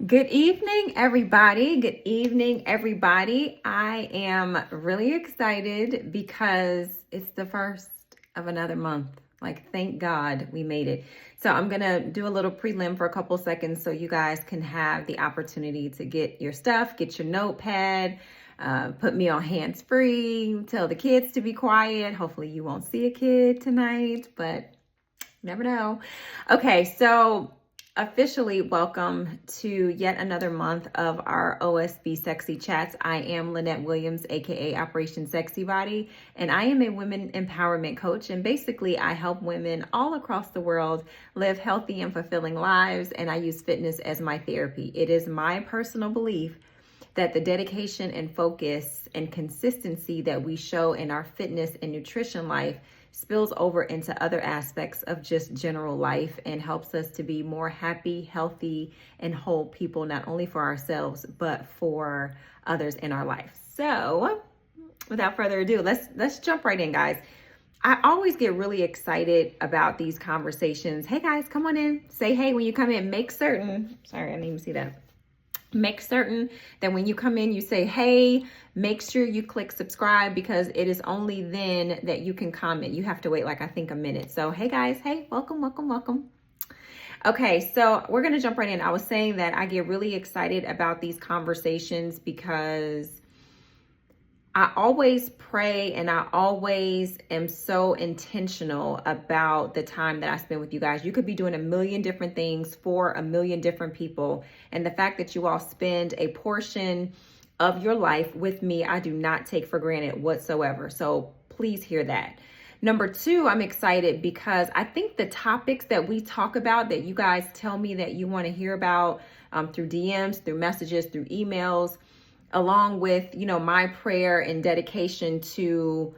Good evening, everybody. Good evening, everybody. I am really excited because it's the first of another month. Like, thank God we made it. So I'm going to do a little prelim for a couple seconds so you guys can have the opportunity to get your stuff, get your notepad, put me on hands-free, tell the kids to be quiet. Hopefully you won't see a kid tonight, but never know. Okay, so officially welcome to yet another month of our OSB Sexy Chats. I am Lynette Williams, aka Operation Sexy Body, and I am a women empowerment coach. And basically, I help women all across the world live healthy and fulfilling lives, and I use fitness as my therapy. It is my personal belief that the dedication and focus and consistency that we show in our fitness and nutrition life spills over into other aspects of just general life and helps us to be more happy, healthy, and whole people, not only for ourselves, but for others in our life. So without further ado, let's jump right in, guys. I always get really excited about these conversations. Hey guys, come on in. Say hey when you come in. Make certain that when you come in, you say, hey, make sure you click subscribe because it is only then that you can comment. You have to wait like, I think, a minute. So, hey guys, hey, welcome, welcome, welcome. Okay, so we're going to jump right in. I was saying that I get really excited about these conversations because I always pray and I always am so intentional about the time that I spend with you guys. You could be doing a million different things for a million different people. And the fact that you all spend a portion of your life with me, I do not take for granted whatsoever. So please hear that. Number two, I'm excited because I think the topics that we talk about that you guys tell me that you want to hear about through DMs, through messages, through emails, along with, my prayer and dedication to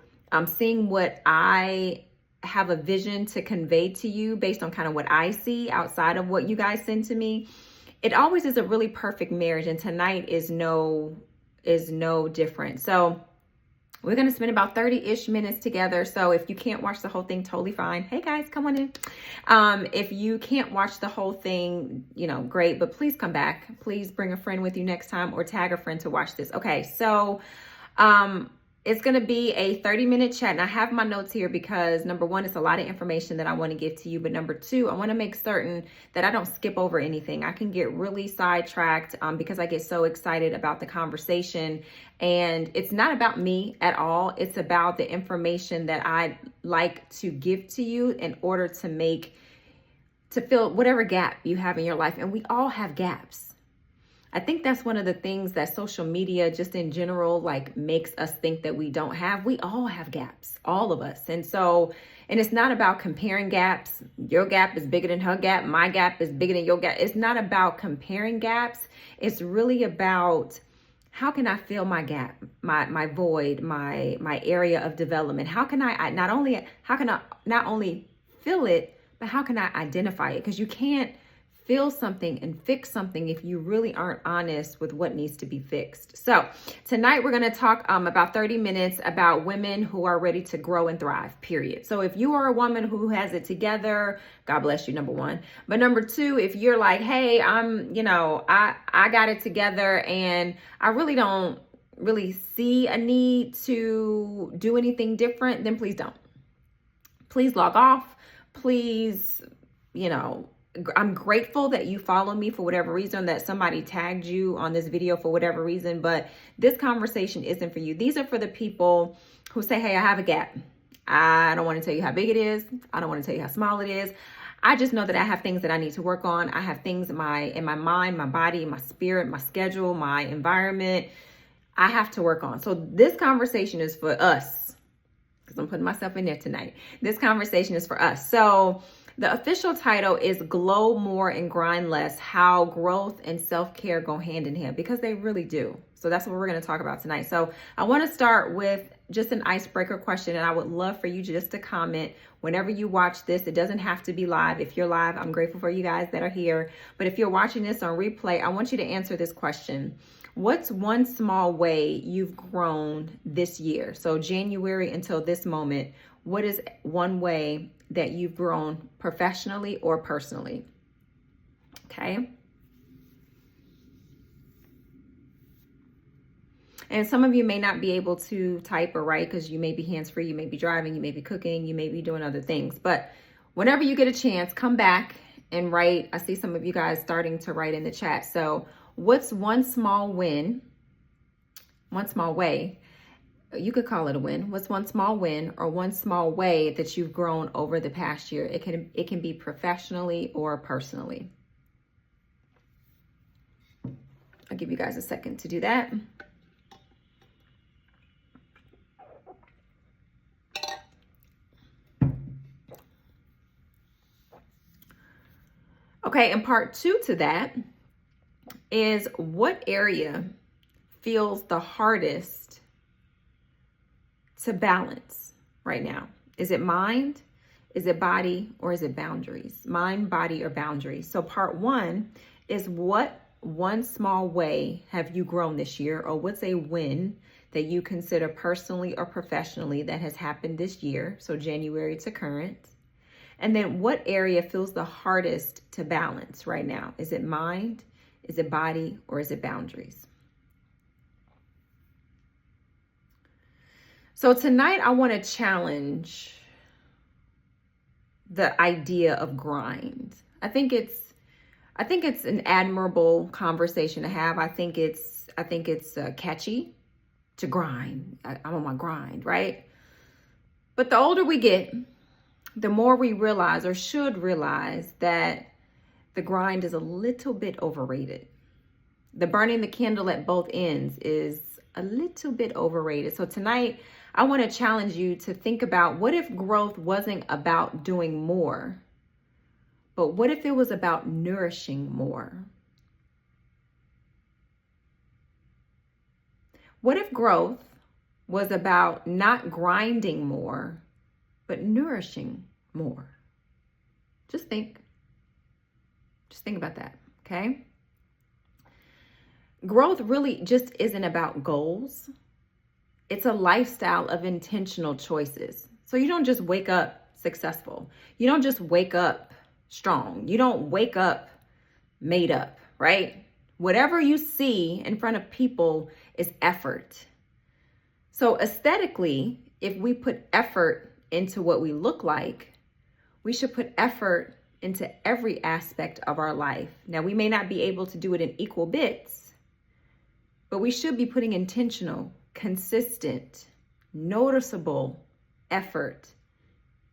seeing what I have a vision to convey to you based on kind of what I see outside of what you guys send to me. It always is a really perfect marriage, and tonight is no different. So we're going to spend about 30-ish minutes together. So if you can't watch the whole thing, totally fine. Hey guys, come on in. If you can't watch the whole thing, great, but please come back. Please bring a friend with you next time or tag a friend to watch this. Okay, so it's going to be a 30-minute chat. And I have my notes here because number one, it's a lot of information that I want to give to you. But number two, I want to make certain that I don't skip over anything. I can get really sidetracked because I get so excited about the conversation. And it's not about me at all. It's about the information that I like to give to you in order to fill whatever gap you have in your life. And we all have gaps. I think that's one of the things that social media just in general makes us think that we don't have. We all have gaps, all of us. And it's not about comparing gaps. Your gap is bigger than her gap. My gap is bigger than your gap. It's not about comparing gaps. It's really about how can I fill my gap, my void, my area of development? How can I not only fill it, but how can I identify it? Because you can't feel something and fix something if you really aren't honest with what needs to be fixed. So tonight we're going to talk about 30 minutes about women who are ready to grow and thrive, period. So if you are a woman who has it together, God bless you, number one. But number two, if you're like, hey, I got it together and I really don't see a need to do anything different, then please don't. Please log off. Please, I'm grateful that you follow me for whatever reason, that somebody tagged you on this video for whatever reason, but this conversation isn't for you. These are for the people who say, hey, I have a gap. I don't want to tell you how big it is. I don't want to tell you how small it is. I just know that I have things that I need to work on. I have things in my mind, my body, my spirit, my schedule, my environment. I have to work on. So this conversation is for us because I'm putting myself in there tonight. This conversation is for us. So the official title is Glow More and Grind Less, How Growth and Self-Care Go Hand in Hand, because they really do. So that's what we're going to talk about tonight. So I want to start with just an icebreaker question, and I would love for you just to comment whenever you watch this. It doesn't have to be live. If you're live, I'm grateful for you guys that are here. But if you're watching this on replay, I want you to answer this question. What's one small way you've grown this year? So January until this moment, what is one way that you've grown professionally or personally? Okay. And some of you may not be able to type or write because you may be hands-free, you may be driving, you may be cooking, you may be doing other things. But whenever you get a chance, come back and write. I see some of you guys starting to write in the chat. So what's one small win, one small way, you could call it a win. What's one small win or one small way that you've grown over the past year? It can be professionally or personally. I'll give you guys a second to do that. Okay, and part 2 to that is, what area feels the hardest to balance right now? Is it mind? Is it body? Or is it boundaries? Mind, body, or boundaries? So part 1 is, what one small way have you grown this year? Or what's a win that you consider personally or professionally that has happened this year? So January to current. And then what area feels the hardest to balance right now? Is it mind? Is it body? Or is it boundaries? So tonight I want to challenge the idea of grind. I think it's an admirable conversation to have. I think it's catchy to grind. I'm on my grind, right? But the older we get, the more we realize, or should realize, that the grind is a little bit overrated. The burning the candle at both ends is a little bit overrated. So tonight, I want to challenge you to think about, what if growth wasn't about doing more, but what if it was about nourishing more? What if growth was about not grinding more, but nourishing more? Just think about that, okay? Growth really just isn't about goals. It's a lifestyle of intentional choices. So you don't just wake up successful. You don't just wake up strong. You don't wake up made up, right? Whatever you see in front of people is effort. So aesthetically, if we put effort into what we look like, we should put effort into every aspect of our life. Now, we may not be able to do it in equal bits, but we should be putting intentional, consistent, noticeable effort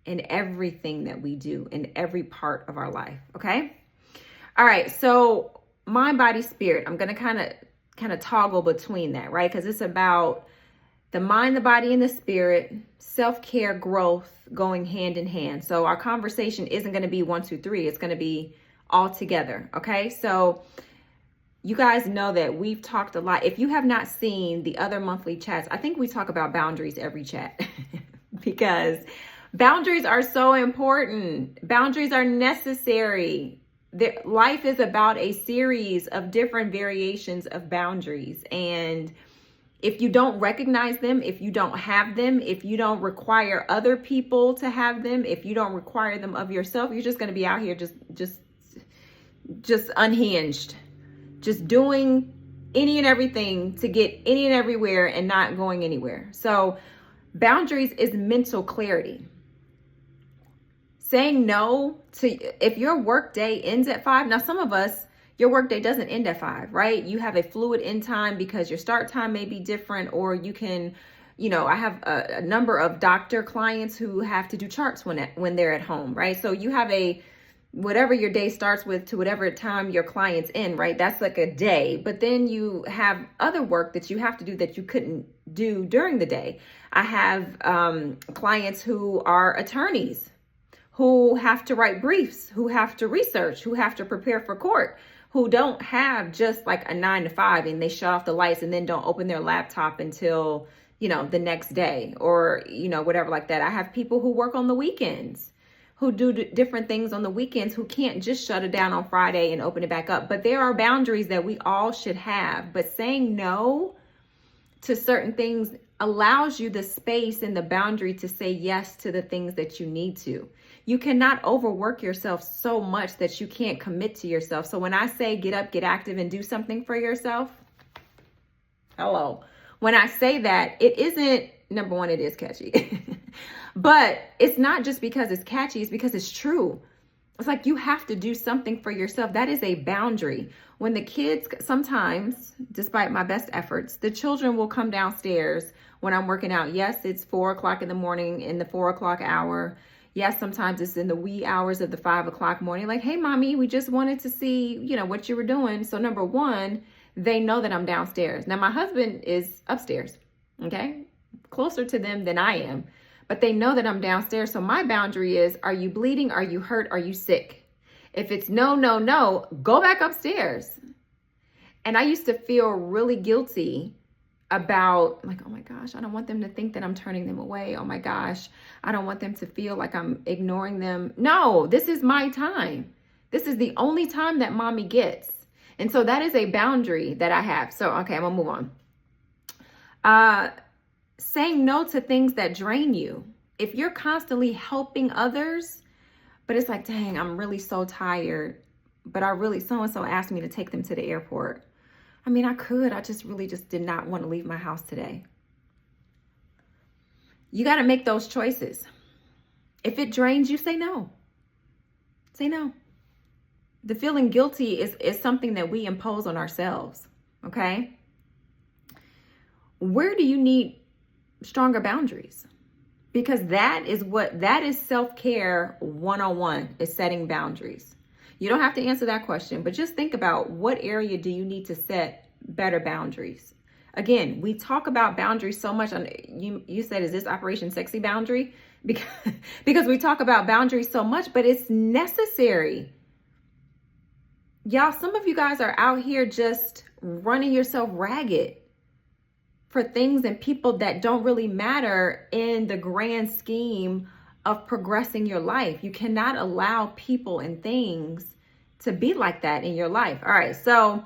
in everything that we do, in every part of our life, okay? All right, so mind, body, spirit. I'm gonna kind of toggle between that, right? Because it's about the mind, the body, and the spirit, self-care, growth going hand in hand. So our conversation isn't going to be 1, 2, 3. It's going to be all together. Okay. So you guys know that we've talked a lot. If you have not seen the other monthly chats, I think we talk about boundaries every chat because boundaries are so important. Boundaries are necessary. Life is about a series of different variations of boundaries. And if you don't recognize them, if you don't have them, if you don't require other people to have them, if you don't require them of yourself, you're just going to be out here just unhinged, just doing any and everything to get any and everywhere and not going anywhere. So boundaries is mental clarity. Saying no to, if your work day ends at 5, now some of us, your workday doesn't end at 5, right? You have a fluid end time because your start time may be different, or you can, I have a number of doctor clients who have to do charts when they're at home, right? So you have whatever your day starts with to whatever time your client's in, right? That's like a day. But then you have other work that you have to do that you couldn't do during the day. I have clients who are attorneys, who have to write briefs, who have to research, who have to prepare for court, who don't have just like a 9 to 5 and they shut off the lights and then don't open their laptop until, the next day or, whatever like that. I have people who work on the weekends, who do different things on the weekends, who can't just shut it down on Friday and open it back up. But there are boundaries that we all should have. But saying no to certain things allows you the space and the boundary to say yes to the things that you need to. You cannot overwork yourself so much that you can't commit to yourself. So when I say get up, get active, and do something for yourself, hello. when I say that, it isn't, number one, it is catchy, but it's not just because it's catchy, it's because it's true. It's like you have to do something for yourself. That is a boundary. When the kids, sometimes, despite my best efforts, the children will come downstairs when I'm working out. Yes, it's 4 o'clock in the morning, in the 4 o'clock hour. Yes, sometimes it's in the wee hours of the 5 o'clock morning. Like, hey, mommy, we just wanted to see, what you were doing. So number one, they know that I'm downstairs. Now, my husband is upstairs, okay? Closer to them than I am. But they know that I'm downstairs. So my boundary is, are you bleeding? Are you hurt? Are you sick? If it's no, no, no, go back upstairs. And I used to feel really guilty about, like, oh my gosh, I don't want them to think that I'm turning them away. Oh my gosh, I don't want them to feel like I'm ignoring them. No, this is my time. This is the only time that mommy gets. And so that is a boundary that I have. So, okay, I'm gonna move on. Saying no to things that drain you. If you're constantly helping others, but it's like, dang, I'm really so tired, but so-and-so asked me to take them to the airport. I mean, I just did not want to leave my house today. You got to make those choices. If it drains you, say no. Say no. The feeling guilty is something that we impose on ourselves, okay? Where do you need stronger boundaries? Because that is self-care 101, is setting boundaries. You don't have to answer that question, but just think about, what area do you need to set better boundaries? Again, we talk about boundaries so much. You said, is this Operation Sexy Boundary? Because we talk about boundaries so much, but it's necessary. Y'all, some of you guys are out here just running yourself ragged for things and people that don't really matter in the grand scheme of progressing your life. You cannot allow people and things to be like that in your life. All right, so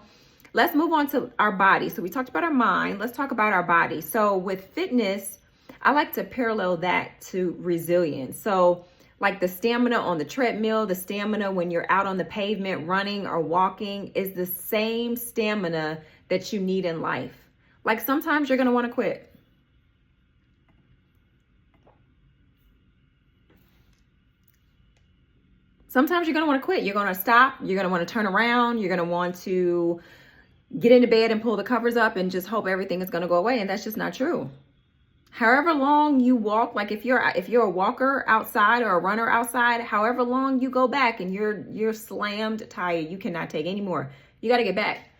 let's move on to our body. So we talked about our mind. Let's talk about our body. So with fitness, I like to parallel that to resilience. So like the stamina on the treadmill, the stamina when you're out on the pavement running or walking is the same stamina that you need in life. Like sometimes you're going to want to quit. Sometimes you're going to want to quit. You're going to stop. You're going to want to turn around. You're going to want to get into bed and pull the covers up and just hope everything is going to go away. And that's just not true. However long you walk, like if you're a walker outside or a runner outside, however long you go back and you're slammed tired, you cannot take any more. You got to get back.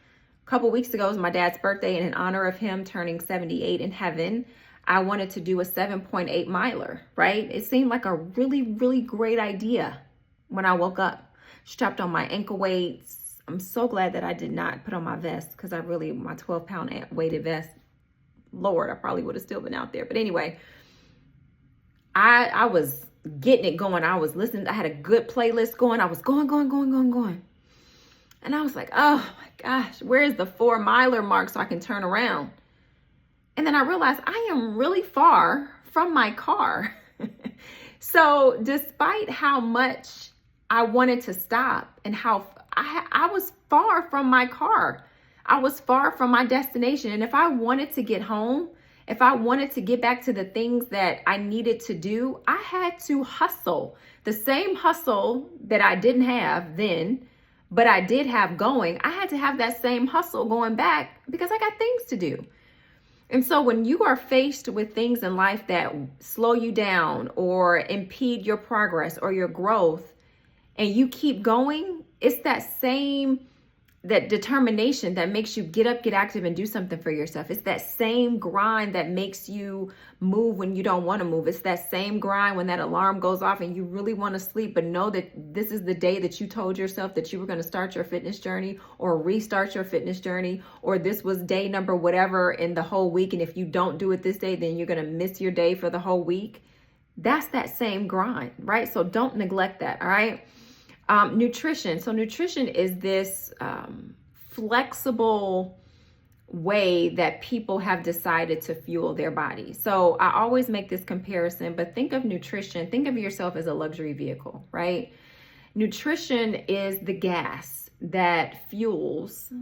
A couple weeks ago was my dad's birthday, and in honor of him turning 78 in heaven, I wanted to do a 7.8 miler, right? It seemed like a really, really great idea when I woke up. Strapped on my ankle weights. I'm so glad that I did not put on my vest, because my 12-pound weighted vest, Lord, I probably would have still been out there. But anyway, I was getting it going. I was listening. I had a good playlist going. I was going. And I was like, oh my gosh, where's the 4-miler mark so I can turn around? And then I realized I am really far from my car. So despite how much I wanted to stop and how I was far from my car, I was far from my destination. And if I wanted to get home, if I wanted to get back to the things that I needed to do, I had to hustle. The same hustle that I didn't have then, but I did have going. I had to have that same hustle going back because I got things to do. And so when you are faced with things in life that slow you down or impede your progress or your growth, and you keep going, it's that determination that makes you get up, get active, and do something for yourself. It's that same grind that makes you move when you don't want to move. It's that same grind when that alarm goes off and you really want to sleep, but know that this is the day that you told yourself that you were going to start your fitness journey or restart your fitness journey, or this was day number whatever in the whole week. And if you don't do it this day, then you're going to miss your day for the whole week. That's that same grind, right? So don't neglect that, all right? Nutrition. So nutrition is this flexible way that people have decided to fuel their body. So I always make this comparison, but think of nutrition. Think of yourself as a luxury vehicle, right? Nutrition is the gas that fuels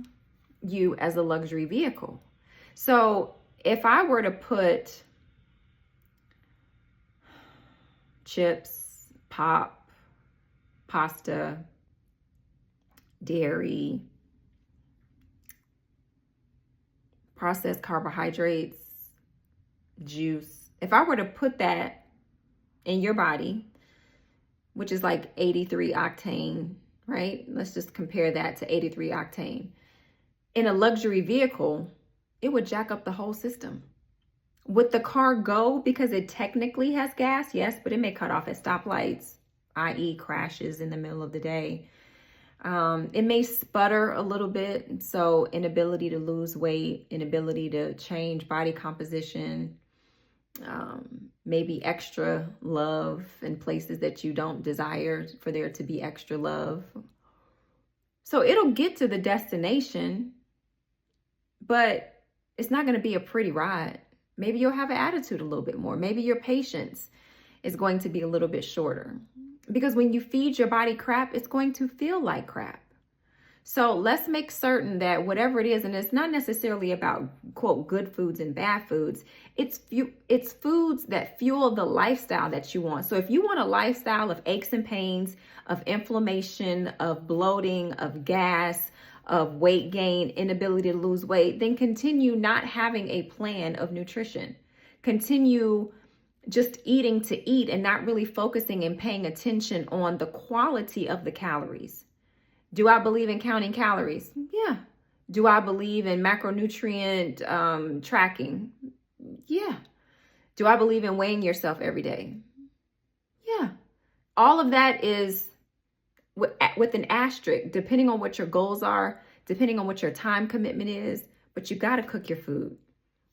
you as a luxury vehicle. So If I were to put chips, pop, pasta, dairy, processed carbohydrates, juice, if I were to put that in your body, which is like 83 octane, right? Let's just compare that to 83 octane. In a luxury vehicle, it would jack up the whole system. Would the car go because it technically has gas? Yes, but it may cut off at stoplights, i.e. crashes in the middle of the day. It may sputter a little bit, so inability to lose weight, inability to change body composition, maybe extra love in places that you don't desire for there to be extra love. So it'll get to the destination, but it's not going to be a pretty ride. Maybe you'll have an attitude a little bit more. Maybe your patience is going to be a little bit shorter. Because when you feed your body crap, it's going to feel like crap. So let's make certain that whatever it is, and it's not necessarily about, quote, good foods and bad foods. It's foods that fuel the lifestyle that you want. So if you want a lifestyle of aches and pains, of inflammation, of bloating, of gas, of weight gain, inability to lose weight, then continue not having a plan of nutrition. Continue just eating to eat and not really focusing and paying attention on the quality of the calories. Do I believe in counting calories? Yeah. Do I believe in macronutrient tracking? Yeah. Do I believe in weighing yourself every day? Yeah. All of that is with an asterisk, depending on what your goals are, depending on what your time commitment is, but you got to cook your food.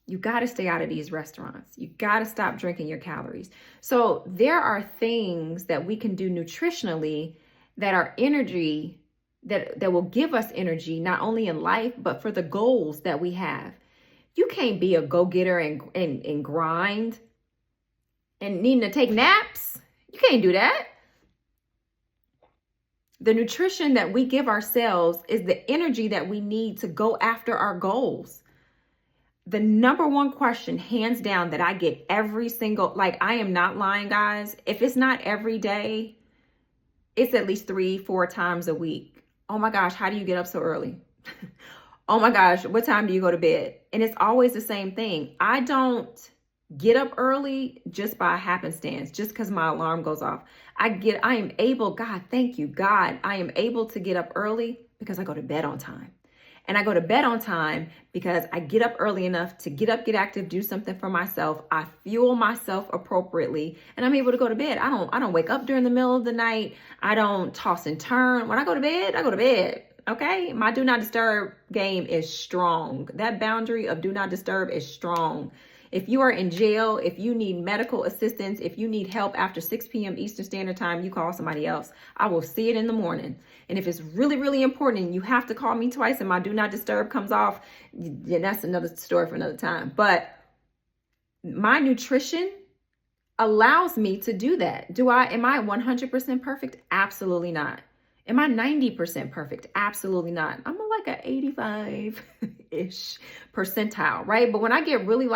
You got to stay out of these restaurants. You got to stop drinking your calories. So there are things that we can do nutritionally that are energy, that will give us energy, not only in life, but for the goals that we have. You can't be a go-getter and grind and needing to take naps. You can't do that. The nutrition that we give ourselves is the energy that we need to go after our goals. The number one question, hands down, that I get every single, like, I am not lying, guys. If it's not every day, it's at least 3-4 times a week. Oh my gosh, how do you get up so early? Oh my gosh, what time do you go to bed? And it's always the same thing. I don't get up early just by happenstance, just because my alarm goes off. I am able, God, thank you, God, I am able to get up early because I go to bed on time. And I go to bed on time because I get up early enough to get up, get active, do something for myself. I fuel myself appropriately, and I'm able to go to bed. I don't wake up during the middle of the night. I don't toss and turn. When I go to bed, I go to bed. Okay? My do not disturb game is strong. That boundary of do not disturb is strong. If you are in jail, if you need medical assistance, if you need help after 6 p.m. Eastern Standard Time, you call somebody else. I will see it in the morning. And if it's really, really important and you have to call me twice and my do not disturb comes off, then that's another story for another time. But my nutrition allows me to do that. Am I 100% perfect? Absolutely not. Am I 90% perfect? Absolutely not. I'm like an 85-ish percentile, right? But when I get really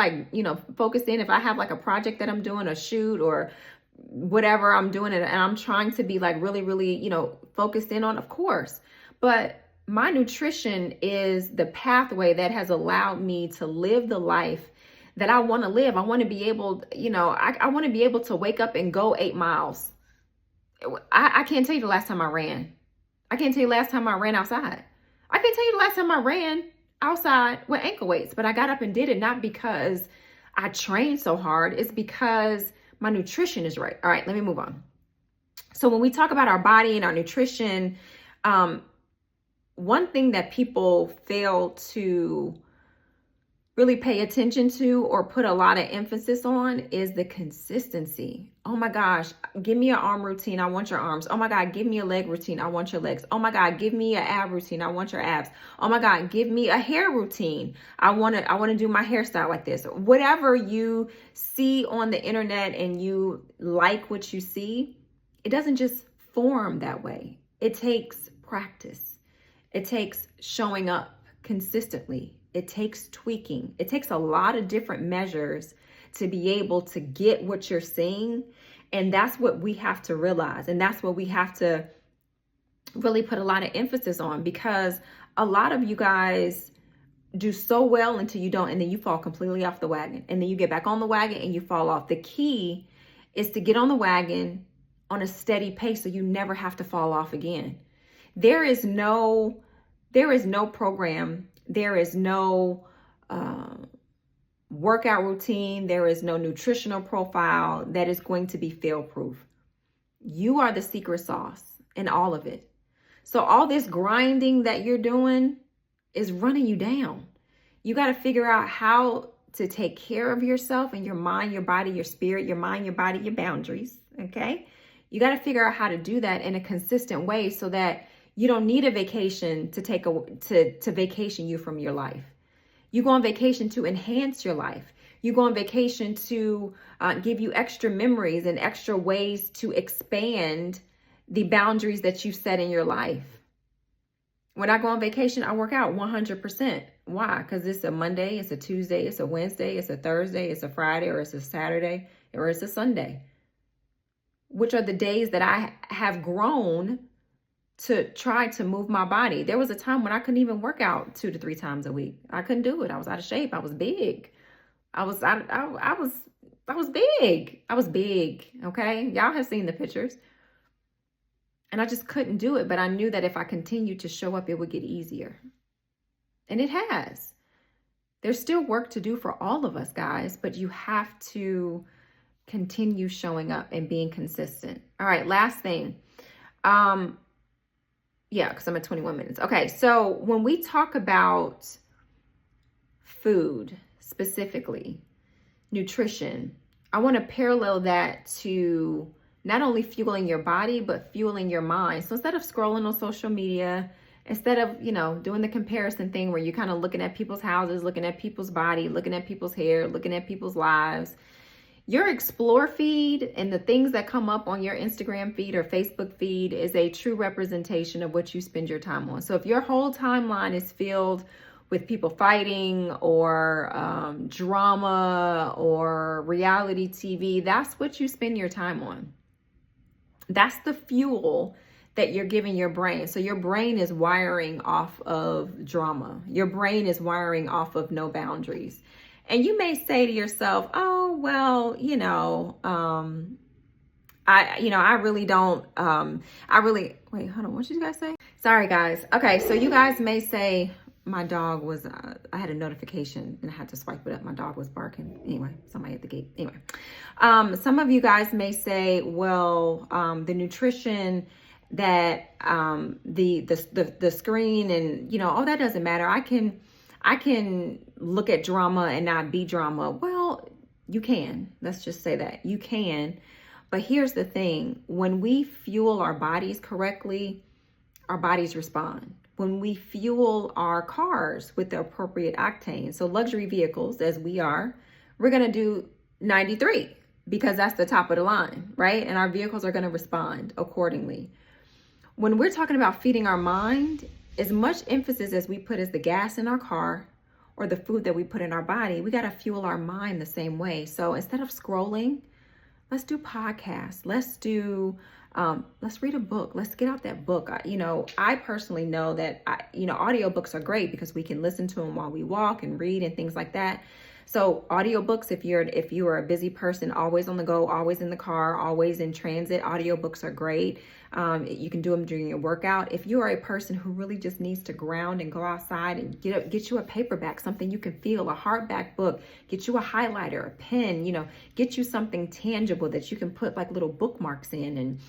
focused in, if I have like a project that I'm doing, a shoot or whatever I'm doing, and I'm trying to be like really, really, focused in on, of course. But my nutrition is the pathway that has allowed me to live the life that I want to live. I want to be able, I want to be able to wake up and go 8 miles. I can't tell you the last time I ran. I can't tell you the last time I ran outside. I can't tell you the last time I ran outside with ankle weights, but I got up and did it not because I trained so hard. It's because my nutrition is right. All right, let me move on. So when we talk about our body and our nutrition, one thing that people fail to really pay attention to or put a lot of emphasis on is the consistency. Oh my gosh, give me an arm routine. I want your arms. Oh my God, give me a leg routine. I want your legs. Oh my God, give me an ab routine. I want your abs. Oh my God, give me a hair routine. I want to do my hairstyle like this. Whatever you see on the internet and you like what you see, it doesn't just form that way. It takes practice. It takes showing up consistently. It takes tweaking. It takes a lot of different measures to be able to get what you're seeing. And that's what we have to realize. And that's what we have to really put a lot of emphasis on, because a lot of you guys do so well until you don't, and then you fall completely off the wagon, and then you get back on the wagon and you fall off. The key is to get on the wagon on a steady pace so you never have to fall off again. There is no program, there is no workout routine, there is no nutritional profile that is going to be fail-proof. You are the secret sauce in all of it. So all this grinding that you're doing is running you down. You got to figure out how to take care of yourself and your mind, your body, your spirit, your mind, your body, your boundaries. Okay. You got to figure out how to do that in a consistent way so that you don't need a vacation to vacation you from your life. You go on vacation to enhance your life. You go on vacation to give you extra memories and extra ways to expand the boundaries that you set in your life. When I go on vacation, I work out 100%. Why? Because it's a Monday, it's a Tuesday, it's a Wednesday, it's a Thursday, it's a Friday, or it's a Saturday, or it's a Sunday. Which are the days that I have grown to try to move my body. There was a time when I couldn't even work out 2 to 3 times a week. I couldn't do it. I was out of shape. I was big. I was big. I was big. Okay. Y'all have seen the pictures. And I just couldn't do it. But I knew that if I continued to show up, it would get easier. And it has. There's still work to do for all of us, guys, but you have to continue showing up and being consistent. All right. Last thing. Yeah, because I'm at 21 minutes. Okay. So when we talk about food, specifically nutrition, I want to parallel that to not only fueling your body, but fueling your mind. So instead of scrolling on social media, instead of, doing the comparison thing where you're kind of looking at people's houses, looking at people's body, looking at people's hair, looking at people's lives, your Explore feed and the things that come up on your Instagram feed or Facebook feed is a true representation of what you spend your time on. So if your whole timeline is filled with people fighting or drama or reality TV, that's what you spend your time on. That's the fuel that you're giving your brain. So your brain is wiring off of drama. Your brain is wiring off of no boundaries. And you may say to yourself, oh, well, I really don't, wait, hold on. What did you guys say? Sorry, guys. Okay. So you guys may say my dog was, I had a notification and I had to swipe it up. My dog was barking. Anyway, somebody at the gate. Anyway, some of you guys may say, well, the nutrition that, the screen and, oh, that doesn't matter. I can look at drama and not be drama. Well, you can. Let's just say that you can. But here's the thing. When we fuel our bodies correctly, our bodies respond. When we fuel our cars with the appropriate octane, so luxury vehicles, as we are, we're going to do 93 because that's the top of the line, right? And our vehicles are going to respond accordingly. When we're talking about feeding our mind, as much emphasis as we put as the gas in our car or the food that we put in our body, we got to fuel our mind the same way. So instead of scrolling, let's do podcasts. Let's read a book. Let's get out that book. I personally know that, audiobooks are great because we can listen to them while we walk and read and things like that. So audiobooks, if you are a busy person, always on the go, always in the car, always in transit, audiobooks are great. You can do them during your workout. If you are a person who really just needs to ground and go outside and get you a paperback, something you can feel, a hardback book, get you a highlighter, a pen, get you something tangible that you can put like little bookmarks in and,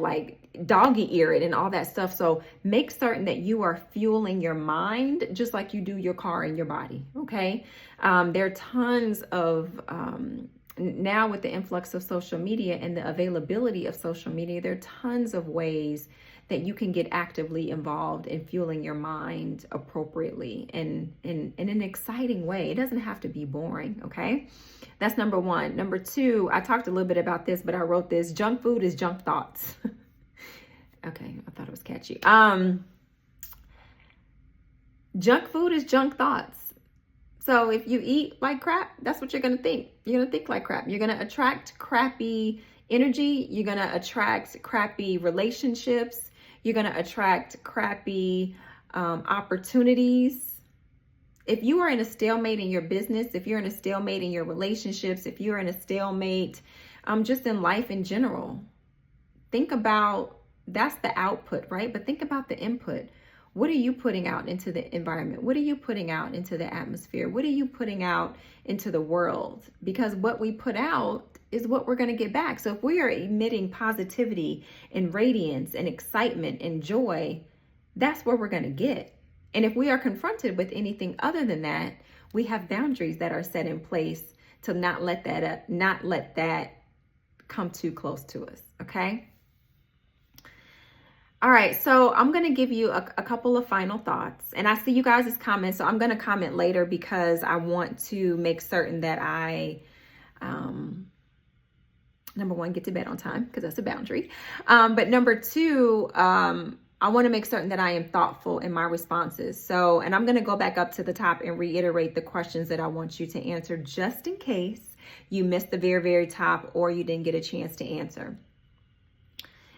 like doggy ear it and all that stuff. So make certain that you are fueling your mind just like you do your car and your body. Okay. There are tons of, now with the influx of social media and the availability of social media, there are tons of ways that you can get actively involved in fueling your mind appropriately and in an exciting way. It doesn't have to be boring, okay? That's number one. Number two, I talked a little bit about this, but I wrote this: junk food is junk thoughts. Okay, I thought it was catchy. Junk food is junk thoughts. So if you eat like crap, that's what you're going to think. You're going to think like crap. You're going to attract crappy energy. You're going to attract crappy relationships. You're going to attract crappy opportunities. If you are in a stalemate in your business, if you're in a stalemate in your relationships, if you're in a stalemate just in life in general, think about, that's the output, right? But think about the input. What are you putting out into the environment? What are you putting out into the atmosphere? What are you putting out into the world? Because what we put out is what we're going to get back. So if we are emitting positivity and radiance and excitement and joy, that's what we're going to get. And if we are confronted with anything other than that, we have boundaries that are set in place to not let that come too close to us. Okay. All right, so I'm going to give you a couple of final thoughts. And I see you guys' comments, so I'm going to comment later because I want to make certain that I, number one, get to bed on time because that's a boundary. But number two, I want to make certain that I am thoughtful in my responses. So, and I'm going to go back up to the top and reiterate the questions that I want you to answer just in case you missed the very, very top or you didn't get a chance to answer.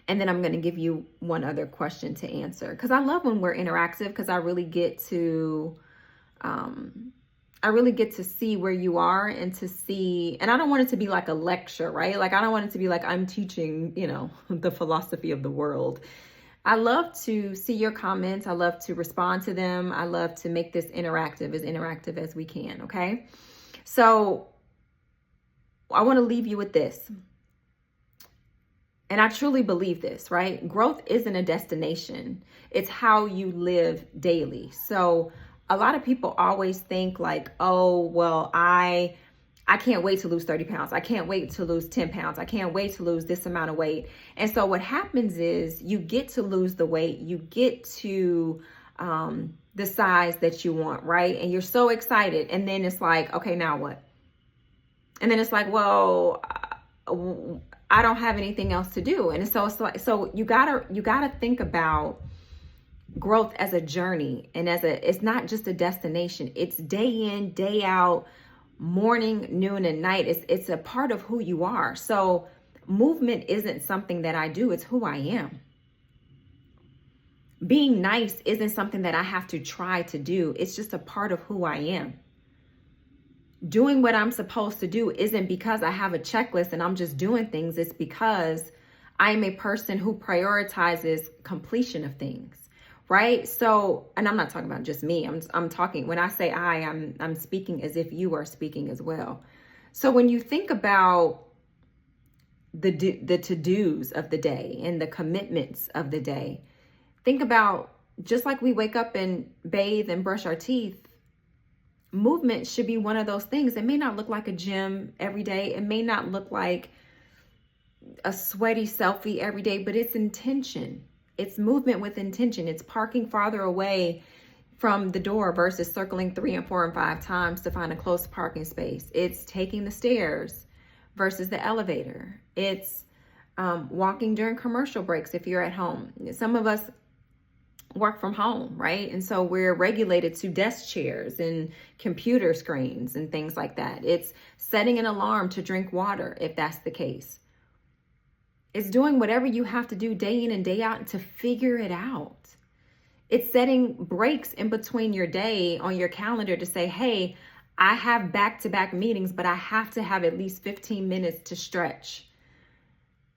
And then I'm going to give you one other question to answer because I love when we're interactive because I really get to see where you are and to see, and I don't want it to be like a lecture, right? Like I don't want it to be like I'm teaching, the philosophy of the world. I love to see your comments. I love to respond to them. I love to make this interactive as we can. Okay. So I want to leave you with this. And I truly believe this, right? Growth isn't a destination. It's how you live daily. So a lot of people always think like, oh, well, I can't wait to lose 30 pounds. I can't wait to lose 10 pounds. I can't wait to lose this amount of weight. And so what happens is you get to lose the weight. You get to the size that you want, right? And you're so excited. And then it's like, okay, now what? And then it's like, well, I don't have anything else to do. And so it's like, so you gotta think about growth as a journey and it's not just a destination. It's day in, day out, morning, noon, and night. It's a part of who you are. So movement isn't something that I do. It's who I am. Being nice isn't something that I have to try to do. It's just a part of who I am. Doing what I'm supposed to do isn't because I have a checklist and I'm just doing things. It's because I'm a person who prioritizes completion of things, right? So, and I'm not talking about just me. I'm talking, when I say I'm speaking as if you are speaking as well. So when you think about the to-dos of the day and the commitments of the day, think about just like we wake up and bathe and brush our teeth, movement should be one of those things. It may not look like a gym every day. It may not look like a sweaty selfie every day, but it's intention. It's movement with intention. It's parking farther away from the door versus circling 3 and 4 and 5 times to find a close parking space. It's taking the stairs versus the elevator. It's walking during commercial breaks if you're at home. Some of us work from home, right? And so we're regulated to desk chairs and computer screens and things like that. It's setting an alarm to drink water if that's the case. It's doing whatever you have to do day in and day out to figure it out. It's setting breaks in between your day on your calendar to say, hey, I have back-to-back meetings, but I have to have at least 15 minutes to stretch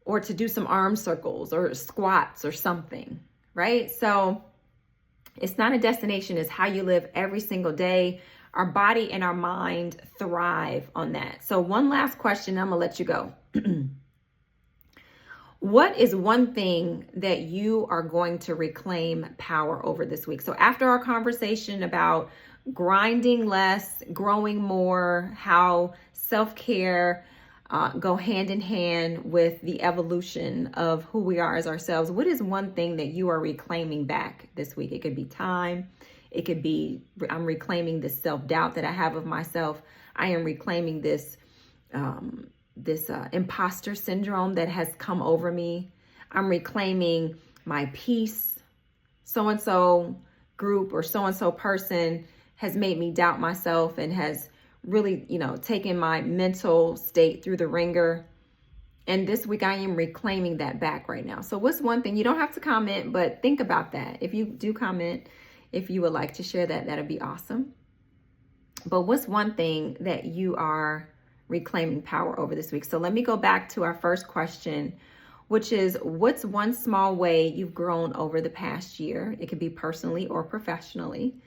or to do some arm circles or squats or something, right? So it's not a destination. It's how you live every single day. Our body and our mind thrive on that. So one last question, I'm gonna let you go. What is one thing that you are going to reclaim power over this week? So after our conversation about grinding less, growing more, how self-care go hand in hand with the evolution of who we are as ourselves, what is one thing that you are reclaiming back this week? It could be time. It could be, I'm reclaiming this self-doubt that I have of myself. I am reclaiming this imposter syndrome that has come over me. I'm reclaiming my peace. So-and-so group or so-and-so person has made me doubt myself and has really, taken my mental state through the ringer. And this week I am reclaiming that back right now. So what's one thing? You don't have to comment, but think about that. If you do comment, if you would like to share that, that'd be awesome. But what's one thing that you are reclaiming power over this week? So let me go back to our first question, which is, what's one small way you've grown over the past year? It could be personally or professionally.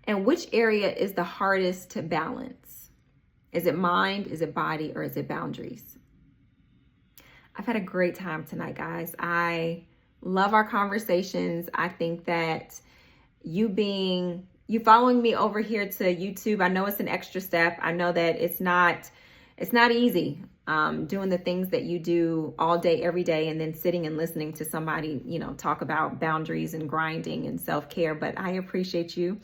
And which area is the hardest to balance? Is it mind, is it body, or is it boundaries? I've had a great time tonight, guys. I love our conversations. I think that you following me over here to YouTube, I know it's an extra step. I know that it's not easy doing the things that you do all day, every day, and then sitting and listening to somebody, talk about boundaries and grinding and self-care. But I appreciate you.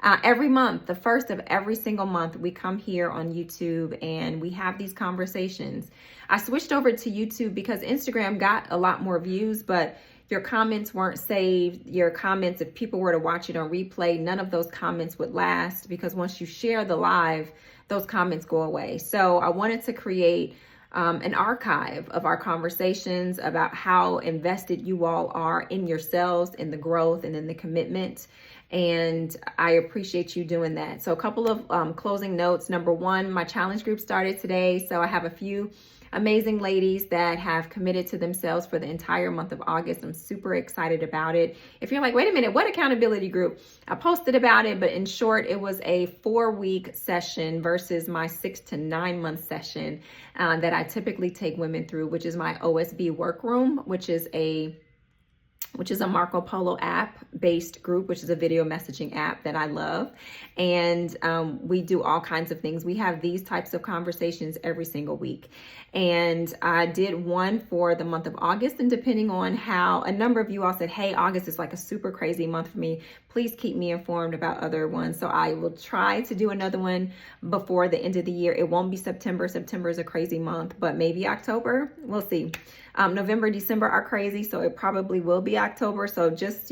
Every month, the first of every single month, we come here on YouTube and we have these conversations. I switched over to YouTube because Instagram got a lot more views, but your comments weren't saved. Your comments, if people were to watch it on replay, none of those comments would last, because once you share the live, those comments go away. So I wanted to create an archive of our conversations about how invested you all are in yourselves, in the growth, and in the commitment. And I appreciate you doing that. So a couple of closing notes. Number one, my challenge group started today. So I have a few amazing ladies that have committed to themselves for the entire month of August. I'm super excited about it. If you're like, wait a minute, what accountability group? I posted about it, but in short, it was a 4-week session versus my 6 to 9 month session that I typically take women through, which is my OSB workroom, which is a Marco Polo app based group, which is a video messaging app that I love. And we do all kinds of things. We have these types of conversations every single week. And I did one for the month of August, and depending on how, a number of you all said, hey, August is like a super crazy month for me. Please keep me informed about other ones. So I will try to do another one before the end of the year. It won't be September. September is a crazy month, but maybe October. We'll see. November, December are crazy, so it probably will be October. So just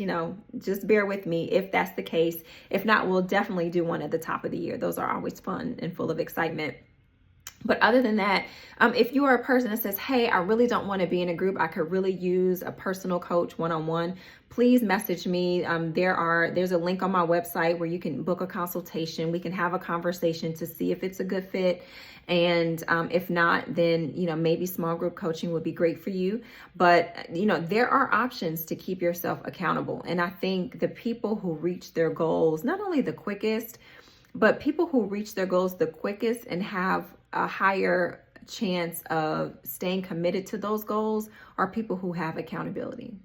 bear with me if that's the case. If not, we'll definitely do one at the top of the year. Those are always fun and full of excitement. But other than that, if you are a person that says, hey, I really don't want to be in a group, I could really use a personal coach one-on-one, please message me. There's a link on my website where you can book a consultation. We can have a conversation to see if it's a good fit. And if not, then, maybe small group coaching would be great for you. But, there are options to keep yourself accountable. And I think the people who reach their goals, not only the quickest, but people who reach their goals the quickest and have a higher chance of staying committed to those goals are people who have accountability.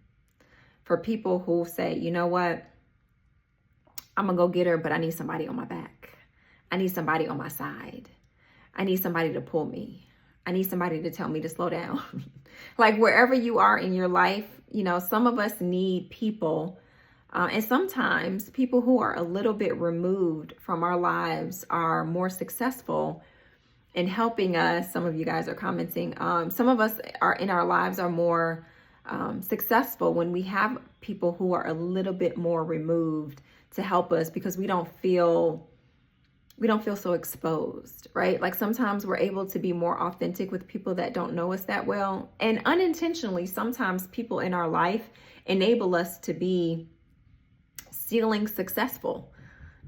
For people who say, you know what, I'm gonna go get her, but I need somebody on my back. I need somebody on my side. I need somebody to pull me. I need somebody to tell me to slow down. Like wherever you are in your life, some of us need people. And sometimes people who are a little bit removed from our lives are more successful in helping us. Some of you guys are commenting. Some of us are in our lives are more successful when we have people who are a little bit more removed to help us, because we don't feel so exposed, right? Like sometimes we're able to be more authentic with people that don't know us that well. And unintentionally, sometimes people in our life enable us to be feeling successful.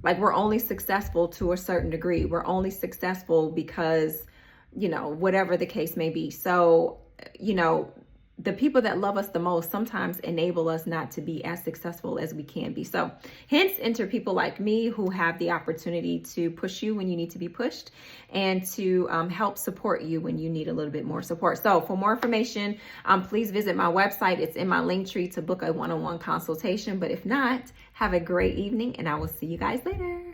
Like we're only successful to a certain degree. We're only successful because, whatever the case may be. So, the people that love us the most sometimes enable us not to be as successful as we can be. So hence enter people like me who have the opportunity to push you when you need to be pushed and to help support you when you need a little bit more support. So for more information, please visit my website. It's in my link tree to book a one-on-one consultation. But if not, have a great evening and I will see you guys later.